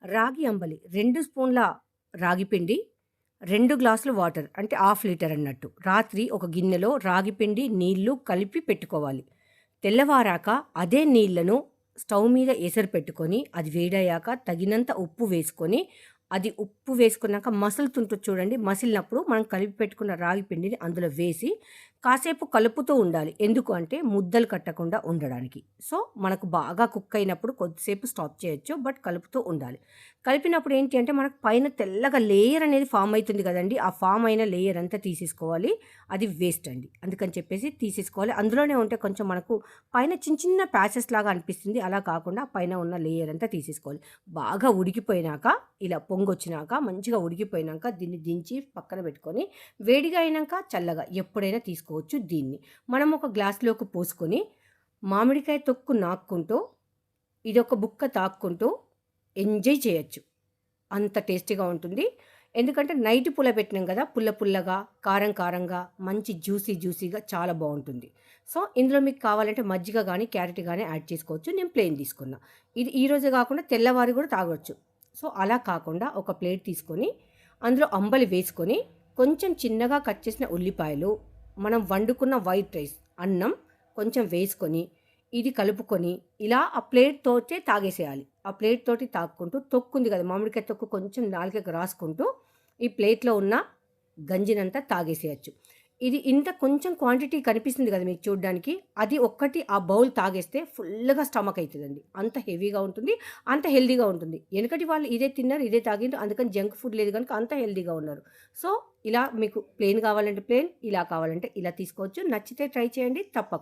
రాగి అంబలి 2 స్పూన్ల రాగి పిండి, 2 గ్లాసులు వాటర్ అంటే హాఫ్ లీటర్ అన్నట్టు. రాత్రి ఒక గిన్నెలో రాగి పిండి, నీళ్లు కలిపి పెట్టుకోవాలి. తెల్లవారాక అదే నీళ్లను స్టవ్ మీద ఎసరు పెట్టుకొని, అది వేడయ్యాక తగినంత ఉప్పు వేసుకొని, అది ఉప్పు వేసుకున్నాక మసులుతుంటుంది చూడండి. మసిలినప్పుడు మనం కలిపి పెట్టుకున్న రాగి పిండిని అందులో వేసి కాసేపు కలుపుతూ ఉండాలి. ఎందుకు అంటే ముద్దలు కట్టకుండా ఉండడానికి. సో, మనకు బాగా కుక్ అయినప్పుడు కొద్దిసేపు స్టాప్ చేయొచ్చు. బట్ కలుపుతూ ఉండాలి. కలిపినప్పుడు ఏంటి అంటే మనకు పైన తెల్లగా లేయర్ అనేది ఫామ్ అయితుంది కదండీ! ఆ ఫామ్ అయిన లేయర్ అంతా తీసేసుకోవాలి. అది వేస్ట్ అండి. అందుకని చెప్పేసి తీసేసుకోవాలి. అందులోనే ఉంటే కొంచెం మనకు పైన చిన్న చిన్న ప్యాచెస్ లాగా అనిపిస్తుంది. అలా కాకుండా పైన ఉన్న లేయర్ అంతా తీసేసుకోవాలి. బాగా ఉడికిపోయినాక ఇలా పొంగొచ్చినాక మంచిగా ఉడికిపోయినాక దీన్ని దించి పక్కన పెట్టుకొని వేడిగా అయినాక చల్లగా ఎప్పుడైనా తీసుకోవచ్చు దీన్ని. మనం ఒక గ్లాస్‌లోకి పోసుకొని మామిడికాయ తొక్కు నాక్కుంటూ ఇదొక బుక్క తాక్కుంటూ ఎంజాయ్ చేయొచ్చు. అంత టేస్టీగా ఉంటుంది. ఎందుకంటే నైట్ పుల్లబెట్టినాం కదా! పుల్ల పుల్లగా, కారం కారంగా, మంచి జ్యూసీ జ్యూసీగా చాలా బావుంటుంది. సో, ఇందులో మీకు కావాలంటే మజ్జిగ గానీ, క్యారట్ గానీ యాడ్ చేసుకోవచ్చు. నేను ప్లెయిన్ తీసుకున్నా. ఇది ఈరోజే కాకుండా తెల్లవారి కూడా తాగొచ్చు. సో, అలా కాకుండా ఒక ప్లేట్ తీసుకొని, అందులో అంబలి వేసుకొని, కొంచెం చిన్నగా కట్ చేసిన ఉల్లిపాయలు, మనం వండుకున్న వైట్ రైస్, అన్నం కొంచెం వేసుకొని, ఇది కలుపుకొని, ఇలా ఆ ప్లేట్ తోటే తాగేసేయాలి. ఆ ప్లేట్ తోటి తాక్కుంటూ తొక్కుంది కదా! మామిడికాయ తొక్కు కొంచెం నాలుకకి రాసుకుంటూ, ఈ ప్లేట్‌లో ఉన్న గంజినంతా తాగేసేయొచ్చు. ఇది ఇంత కొంచెం క్వాంటిటీ కనిపిస్తుంది కదా మీకు చూడ్డానికి. అది ఒక్కటి ఆ బౌల్ తాగేస్తే ఫుల్‌గా స్టమక్ అయితదండి. అంత హెవీగా ఉంటుంది. అంత హెల్తీగా ఉంటుంది. ఎనకటి వాళ్ళు ఇదే తిన్నారు, ఇదే తాగిండ్రు. అందుకని జంక్ ఫుడ్ లేదు గనుక అంత హెల్తీగా ఉన్నారు. సో, ఇలా మీకు ప్లెయిన్ కావాలంటే ప్లెయిన్, ఇలా కావాలంటే ఇలా తీసుకోవచ్చు. నచ్చితే ట్రై చేయండి. తప్పకుండా